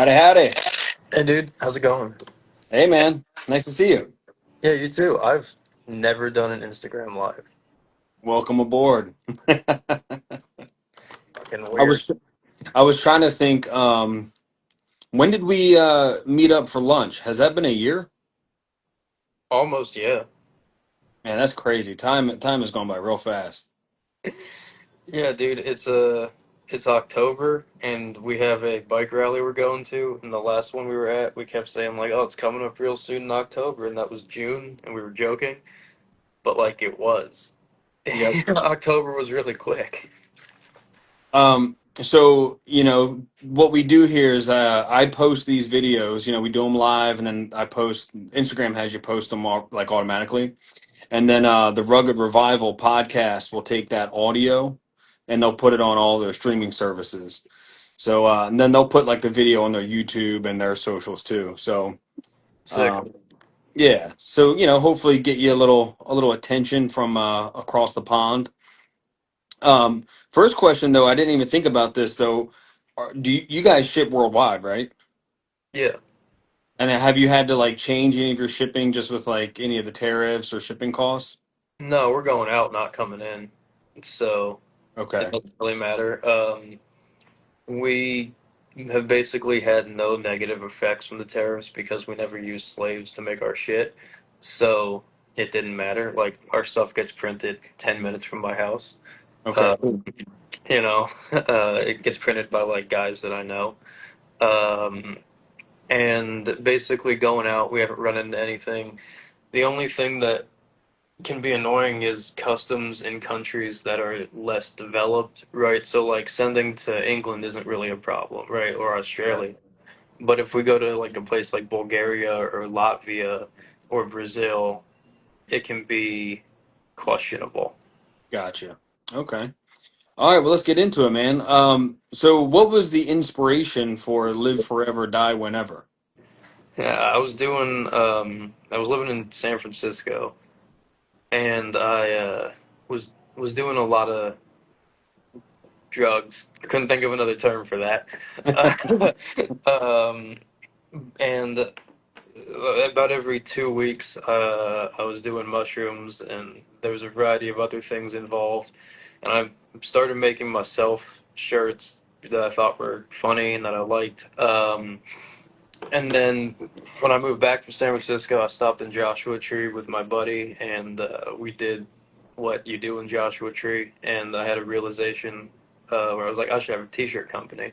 Howdy, howdy. Hey dude, how's it going? Hey, man. Nice to see you. Yeah, you too. I've never done an Instagram live. Welcome aboard. Fucking I weird. was I was trying to think. When did we meet up for lunch? Has that been a year? Almost, yeah. Man, that's crazy. Time has gone by real fast. Yeah, dude, it's October and we have a bike rally we're going to, and the last one we were at, we kept saying like, "Oh, it's coming up real soon in October," and that was June, and we were joking, but like it was. Yep. October was really quick. So what we do here is I post these videos. We do them live, and then I post. Instagram has you post them all, like automatically. And then the Rugged Revival podcast will take that audio and they'll put it on all their streaming services. So and then they'll put like the video on their YouTube and their socials too. So Sick. um, yeah, so hopefully get you a little attention from across the pond. First question though, I didn't even think about this though. Do you guys ship worldwide, right? Yeah. And then have you had to like change any of your shipping just with like any of the tariffs or shipping costs? No, we're going out, not coming in. So it Okay. doesn't really matter. We have basically had no negative effects from the tariffs because we never used slaves to make our shit. So it didn't matter. Like our stuff gets printed 10 minutes from my house. Okay. Uh, it gets printed by like guys that I know. Um, and basically going out, we haven't run into anything. The only thing that can be annoying is customs in countries that are less developed, right? So like sending to England isn't really a problem, right? Or Australia. But if we go to like a place like Bulgaria or Latvia or Brazil, it can be questionable. Gotcha. Okay. All right, well, let's get into it, man. So what was the inspiration for Live Forever, Die Whenever? Yeah, I was living in San Francisco and I was doing a lot of drugs. I couldn't think of another term for that. Um, and about every 2 weeks, I was doing mushrooms, and there was a variety of other things involved. And I started making myself shirts that I thought were funny and that I liked. And then when I moved back from San Francisco, I stopped in Joshua Tree with my buddy, and we did what you do in Joshua Tree. And I had a realization where I was like, I should have a t-shirt company,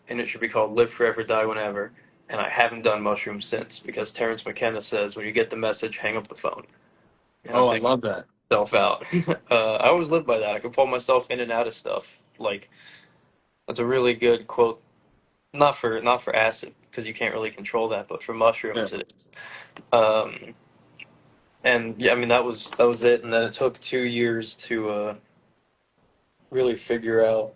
and it should be called Live Forever, Die Whenever. And I haven't done mushrooms since because Terrence McKenna says when you get the message, hang up the phone. And I'm Oh, I thinking love that. to myself out. I always live by that. I can pull myself in and out of stuff. Like that's a really good quote. Not for acid because you can't really control that, but for Yeah. mushrooms it is. Um, and yeah, I mean that was it. And then it took 2 years to really figure out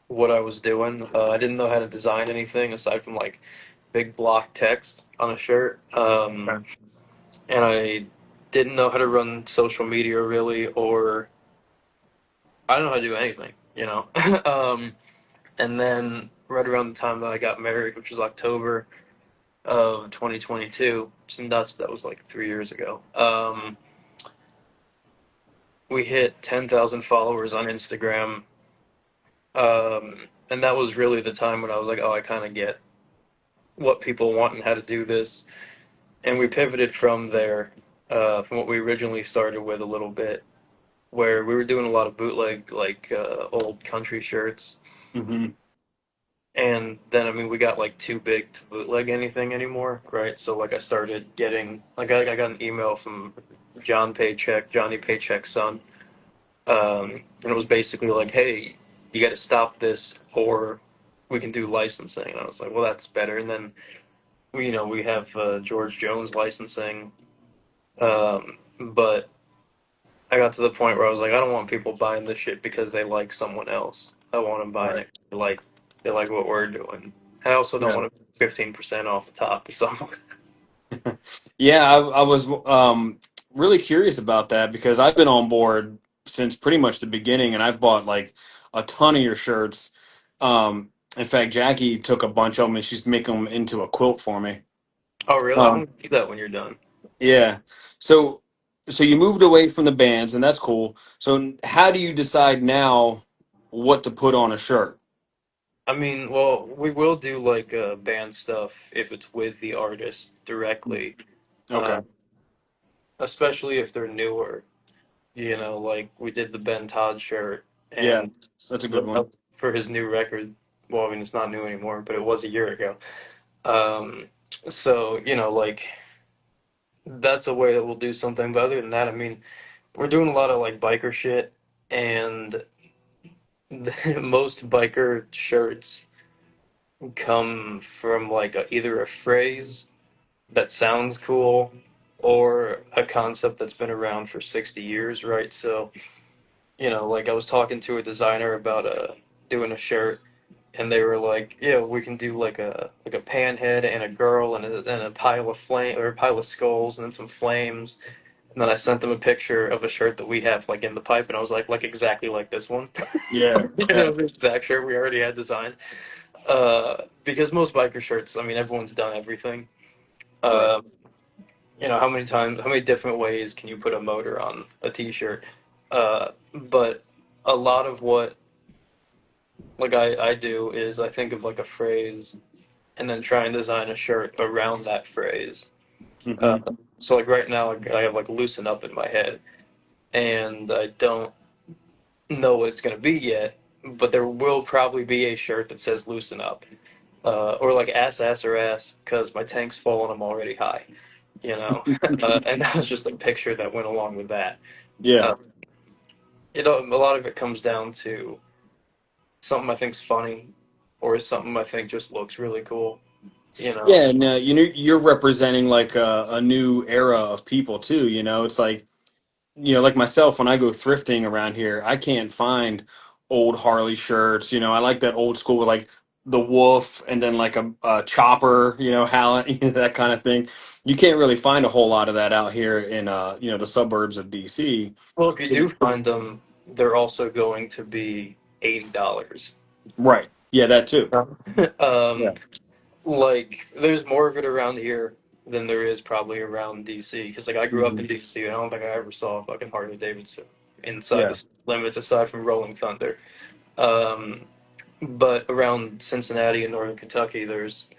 what I was doing. I didn't know how to design anything aside from like big block text on a shirt. Okay. And I didn't know how to run social media really, or I don't know how to do anything. And then right around the time that I got married, which was October of 2022, and that was like 3 years ago. We hit 10,000 followers on Instagram, and that was really the time when I was like, oh, I kind of get what people want and how to do this. And we pivoted from there, from what we originally started with a little bit, where we were doing a lot of bootleg, like old country shirts. Hmm. And then, I mean, we got like too big to bootleg anything anymore, right? So, like, I started getting, like, I got an email from Johnny Paycheck's son. And it was basically like, hey, you got to stop this or we can do licensing. And I was like, well, that's better. And then, we have George Jones licensing. But I got to the point where I was like, I don't want people buying this shit because they like someone else. I want them buying Right. it they like what we're doing. I also don't Yeah. want to 15% off the top to someone. Yeah, I was really curious about that because I've been on board since pretty much the beginning, and I've bought like a ton of your shirts. In fact, Jackie took a bunch of them and she's making them into a quilt for me. Oh, really? I'm Um, gonna do that when you're done. yeah. So, so you moved away from the bands, and that's cool. So, how do you decide now what to put on a shirt? I mean, well, we will do like band stuff if it's with the artist directly, uh, Okay. especially if they're newer. You know, like we did the Ben Todd shirt Yeah, and that's a good one. for his new record. Well, I mean, it's not new anymore, but it was a year ago. Um, so, you know, like that's a way that we'll do something. But other than that, I mean, we're doing a lot of like biker shit, and most biker shirts come from like either a phrase that sounds cool or a concept that's been around for 60 years, right? So, you know, like I was talking to a designer about doing a shirt, and they were like, "Yeah, we can do like a panhead and a girl and a pile of flame or a pile of skulls and then some flames." And then I sent them a picture of a shirt that we have like in the pipe, and I was like exactly like this one. Yeah, It yeah, was the exact shirt we already had designed. Because most biker shirts, I mean, everyone's done everything. right. Um, you know, how many different ways can you put a motor on a t-shirt? But a lot of what like I do is I think of like a phrase and then try and design a shirt around that phrase. Uh, Hmm. so like right now I have like loosen up in my head and I don't know what it's gonna be yet, but there will probably be a shirt that says loosen up. Or like ass or ass because my tank's full and I'm already high, you know. And that was just a picture that went along with that. Yeah. Uh, you know, a lot of it comes down to something I think's funny or something I think just looks really cool, you know. Yeah, and you know you're representing like a new era of people too. You know, it's like like myself when I go thrifting around here, I can't find old Harley shirts. You know, I like that old school with like the wolf and then like a chopper. You know, Howlett, that kind of thing. You can't really find a whole lot of that out here in the suburbs of DC. Well, if you do find them, they're also going to be $80. Right. Yeah, that too. um, Yeah. like there's more of it around here than there is probably around DC. Because like I grew up Hmm. in DC, and I don't think I ever saw a fucking Harley Davidson inside Yeah. the limits aside from Rolling Thunder. Um, but around Cincinnati and northern Kentucky, there's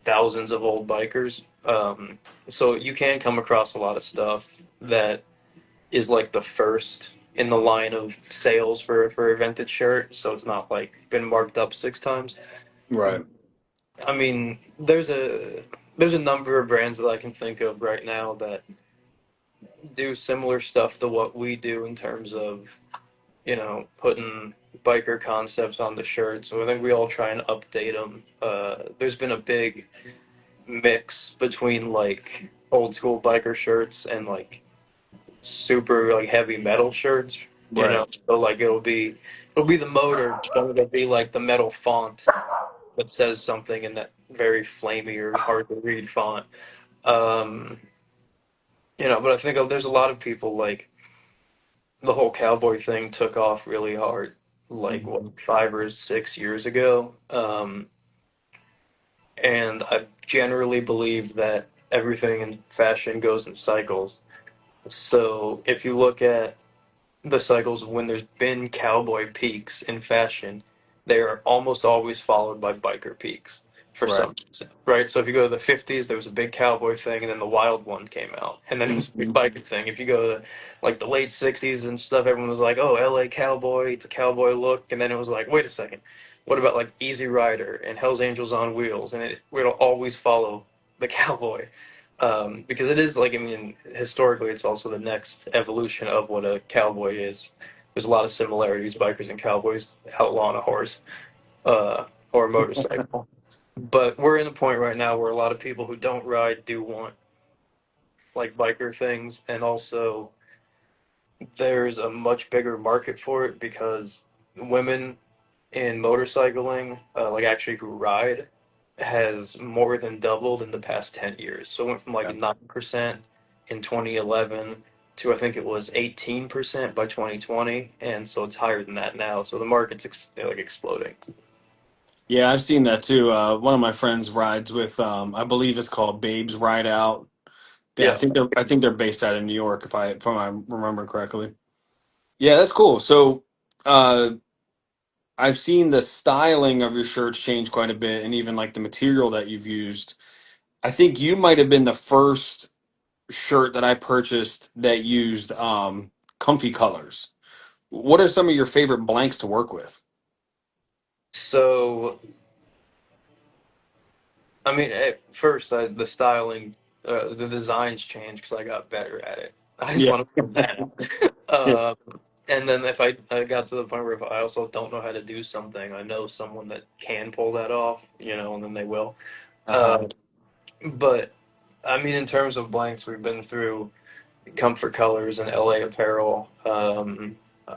thousands of old bikers. So you can come across a lot of stuff that is like the first in the line of sales for a vintage shirt. So it's not like been marked up 6 times. Right. I mean, there's a number of brands that I can think of right now that do similar stuff to what we do in terms of, you know, putting biker concepts on the shirt. So I think we all try and update them. There's been a big mix between like old school biker shirts and like super like heavy metal shirts. You know, Right. so like it'll be the motor, but it'll be like the metal font that says something in that very flamey or hard to read font. Um, you know, but I think there's a lot of people like the whole cowboy thing took off really hard, like what Hmm. 5 or 6 years ago. And I generally believe that everything in fashion goes in cycles. So if you look at the cycles of when there's been cowboy peaks in fashion, they are almost always followed by biker peaks for Right. some reason, right? So if you go to the 50s, there was a big cowboy thing, and then the wild one came out, and then it was a big Hmm. biker thing. If you go to like the late 60s and stuff, everyone was like, oh, LA cowboy, it's a cowboy look, and then it was like, wait a second, what about like Easy Rider and Hell's Angels on Wheels? And it'll always follow the cowboy. Because it is like, I mean, historically, it's also the next evolution of what a cowboy is. There's a lot of similarities, bikers and cowboys, outlaw on a horse, or a motorcycle. But we're in a point right now where a lot of people who don't ride do want like biker things, and also there's a much bigger market for it because women in motorcycling, like actually who ride, has more than doubled in the past 10 years. So it went from like Yeah. 9% in 2011 to I think it was 18% by 2020, and so it's higher than that now. So the market's like exploding. Yeah, I've seen that too. One of my friends rides with, I believe it's called Babes Ride Out. Yeah, Yeah. I think they're based out of New York, if I remember correctly. Yeah, that's cool. So, uh, I've seen the styling of your shirts change quite a bit, and even like the material that you've used. I think you might have been the first shirt that I purchased that used comfy colors. What are some of your favorite blanks to work with? So, I mean, at first, the styling, the designs changed because I got better at it. I just Yeah. want to put that out. And then if I got to the point where if I also don't know how to do something, I know someone that can pull that off, and then they will. Uh-huh. Uh, but I mean, in terms of blanks, we've been through Comfort Colors and LA Apparel.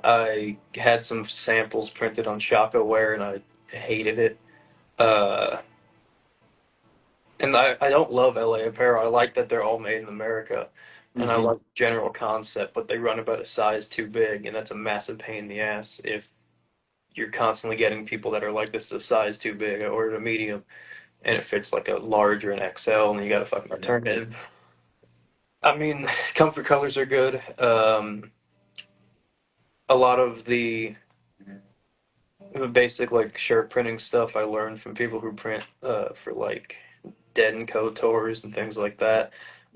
I had some samples printed on Shopware and I hated it. Uh, and I don't love LA Apparel. I like that they're all made in America, and I Hmm. like the general concept, but they run about a size too big, and that's a massive pain in the ass if you're constantly getting people that are like, this is a size too big. I ordered a medium, and it fits like a large or an XL, and you gotta fucking return it. I mean, Comfort Colors are good. A lot of the basic like shirt printing stuff I learned from people who print for like Dead and Co tours and things like that.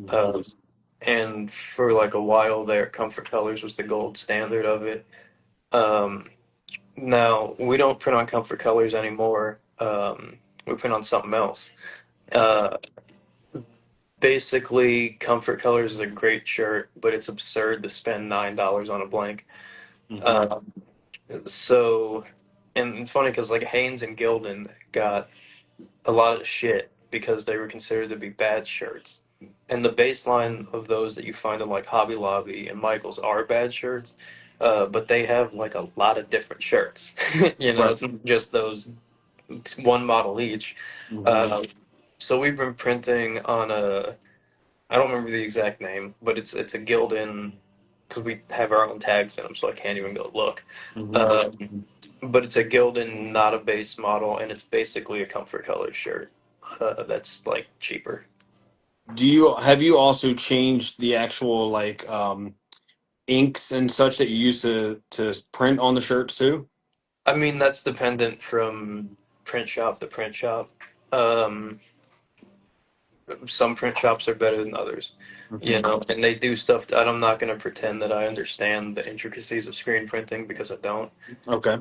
Um, Nice. and for like a while there, Comfort Colors was the gold standard of it. Um, Now we don't print on Comfort Colors anymore. We print on something else. Uh, Basically, Comfort Colors is a great shirt, but it's absurd to spend $9 on a blank. Hmm. Um, so, and it's funny because like Hanes and Gildan got a lot of shit because they were considered to be bad shirts. And the baseline of those that you find in like Hobby Lobby and Michaels are bad shirts, but they have like a lot of different shirts. Right. It's not just those one model each. Hmm. Uh, so we've been printing on I don't remember the exact name, but it's a Gildan because we have our own tags in them, so I can't even go look. Hmm. Um, but it's a Gildan, not a base model, and it's basically a comfort color shirt. That's like cheaper. Do you have you also changed the actual like inks and such that you use to print on the shirts too? I mean, that's dependent from print shop to print shop. Um, some print shops are better than others, Hmm. and they do stuff. That I'm not going to pretend that I understand the intricacies of screen printing because I don't. Okay.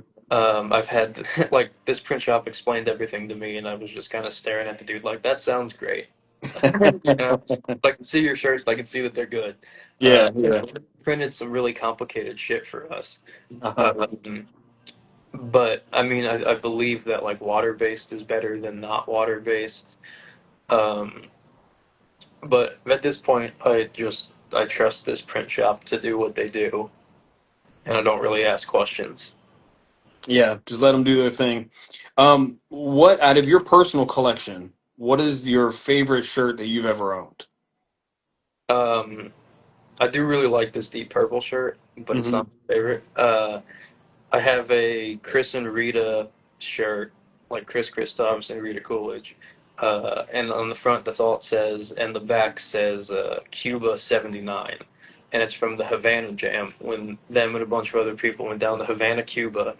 I've had like this print shop explained everything to me, and I was just kind of staring at the dude like, "That sounds great." You know, I can see your shirts. I can see that they're good. Yeah, yeah. Printed some really complicated shit for us. Uh-huh. Um, but I mean, I believe that like water based is better than not water based. Um, but at this point, I trust this print shop to do what they do, and I don't really ask questions. Yeah, just let them do their thing. What out of your personal collection, what is your favorite shirt that you've ever owned? Um, I do really like this deep purple shirt, but it's not Hmm. my favorite. I have a Chris and Rita shirt, like Chris Christoph and Rita Coolidge. And on the front, that's all it says, and the back says Cuba '79. And it's from the Havana Jam when them and a bunch of other people went down to Havana, Cuba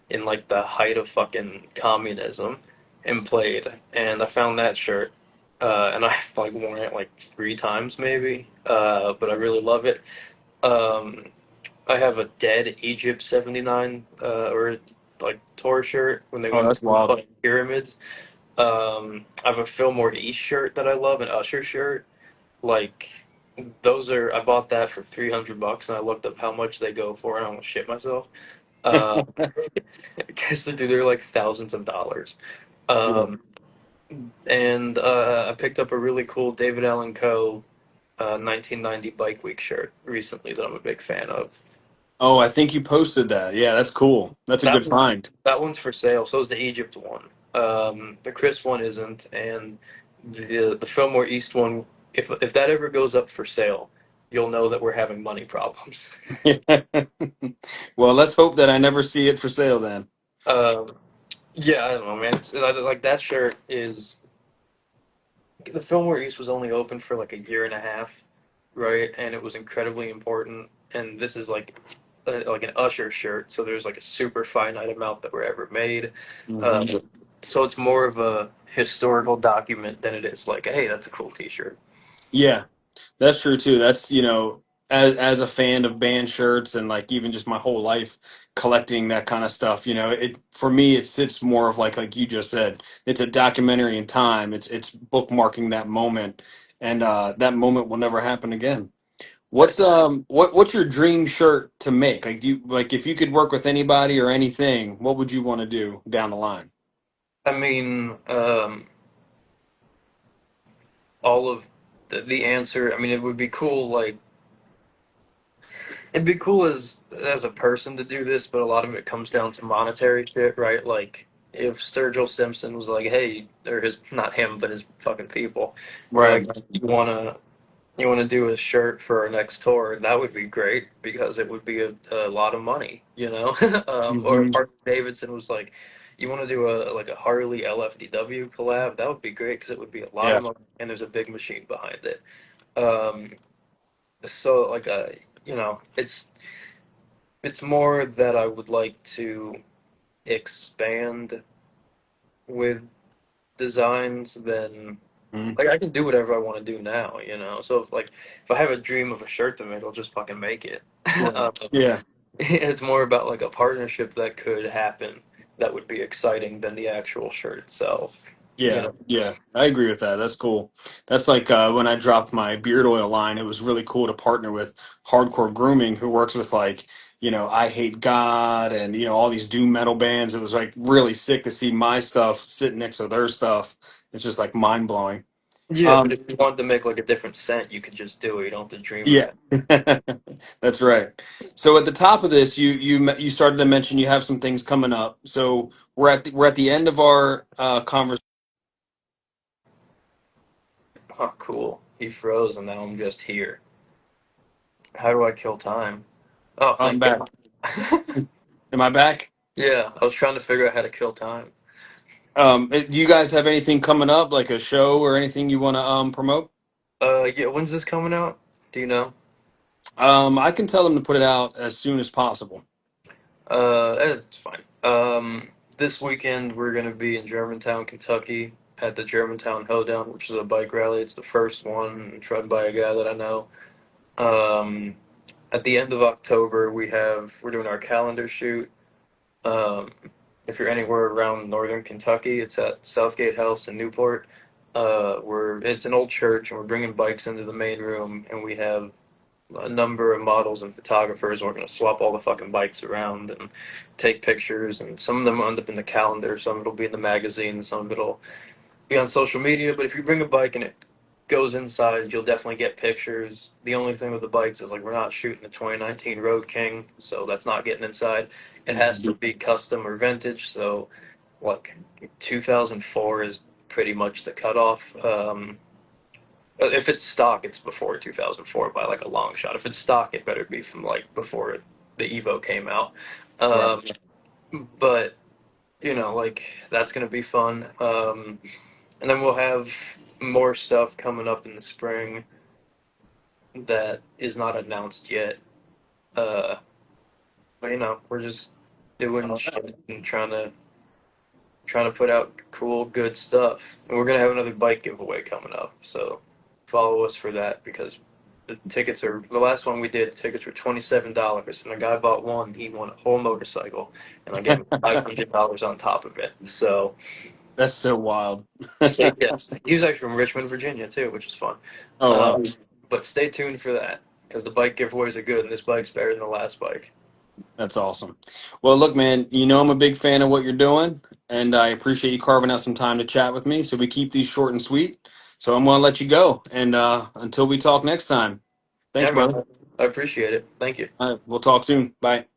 in like the height of fucking communism and played. And I found that shirt. And I've like worn it like 3 times maybe, but I really love it. Um, I have a dead Egypt '79 or like tour shirt when they Oh, went that's to the wild. fucking pyramids. I have a Fillmore East shirt that I love, an Usher shirt. Like those are I bought that for $300 and I looked up how much they go for and I almost shit myself. Uh, because they're like thousands of dollars. Yeah. Um, and I picked up a really cool David Allen Coe 1990 Bike Week shirt recently that I'm a big fan of. Oh, I think you posted that. Yeah, that's cool. That's a That good one, find. that one's for sale. So is the Egypt one. The Chris one isn't, and the Fillmore East one. If that ever goes up for sale, you'll know that we're having money problems. Well, let's hope that I never see it for sale then. Um, Yeah, I don't know, man. Like that shirt is the Fillmore East was only open for like a year and a half, right? And it was incredibly important. And this is like an Usher shirt, so there's like a super finite amount that were ever made. Hmm. Um, so it's more of a historical document than it is like, hey, that's a cool T-shirt. Yeah, that's true too. That's, as a fan of band shirts and like even just my whole life collecting that kind of stuff, it for me it sits more of like you just said, it's a documentary in time. It's bookmarking that moment, and that moment will never happen again. What's your dream shirt to make? Like, if you could work with anybody or anything, what would you want to do down the line? I mean, all of the answer. I mean, it would be cool. Like, it'd be cool as a person to do this, but a lot of it comes down to monetary shit, right? Like, if Sturgill Simpson was like, "Hey," or his not him, but his fucking people, were Right. like, "You wanna do a shirt for our next tour?" That would be great because it would be a lot of money, you know. Or if Hmm. Harley Davidson was like, "You want to do a Harley LFDW collab?" That would be great because it would be a lot of Yes. money and there's a big machine behind it. Um, so like it's more that I would like to expand with designs than Mhm. like I can do whatever I want to do now, you know. So if I have a dream of a shirt to make, I'll just fucking make it. Right. um, Yeah. it's more about like a partnership that could happen that would be exciting than the actual shirt itself, you Yeah, know. yeah, I agree with that. That's cool. That's like when I dropped my beard oil line, it was really cool to partner with Hardcore Grooming, who works with like, I Hate God and, all these doom metal bands. It was like really sick to see my stuff sitting next to their stuff. It's just like mind blowing. Yeah, but Um, if you wanted to make like a different scent, you could just do it. You don't have to dream of yeah, it. that's right. So at the top of this, you started to mention you have some things coming up. So we're at the end of our conversation. Oh, cool. He froze, and now I'm just here. How do I kill time? Oh, I'm thank back. God. Am I back? Yeah, I was trying to figure out how to kill time. Do you guys have anything coming up, like a show or anything you want to promote? Yeah, when's this coming out? Do you know? I can tell them to put it out as soon as possible. It's fine. This weekend we're gonna be in Germantown, Kentucky, at the Germantown Hoedown, which is a bike rally. It's the first one run by a guy that I know. Um, at the end of October, we're doing our calendar shoot. Um, if you're anywhere around northern Kentucky, it's at Southgate House in Newport. It's an old church, and we're bringing bikes into the main room, and we have a number of models and photographers. And we're going to swap all the fucking bikes around and take pictures, and some of them end up in the calendar, some of it'll be in the magazine, some of it'll be on social media. But if you bring a bike and it goes inside, you'll definitely get pictures. The only thing with the bikes is like we're not shooting the 2019 Road King, so that's not getting inside. It has to be custom or vintage, so like 2004 is pretty much the cutoff. If it's stock, it's before 2004 by like a long shot. If it's stock, it better be from like before the Evo came out. Right. Um, but like that's gonna be fun. And then we'll have more stuff coming up in the spring that is not announced yet. Uh, but we're just doing All right. shit and trying to put out cool, good stuff. And we're gonna have another bike giveaway coming up, so follow us for that because the last one we did. Tickets were $27, and a guy bought one. He won a whole motorcycle, and I gave him $500 on top of it. So, That's so wild. stay yes, he was actually from Richmond, Virginia too, which is fun. Oh wow, Um, but stay tuned for that because the bike giveaways are good, and this bike's better than the last bike. that's awesome. Well, look, man, I'm a big fan of what you're doing, and I appreciate you carving out some time to chat with me. So we keep these short and sweet. So I'm gonna let you go, and until we talk next time, thanks, Yeah, man, brother. I appreciate it. Thank you. All right, we'll talk soon. Bye.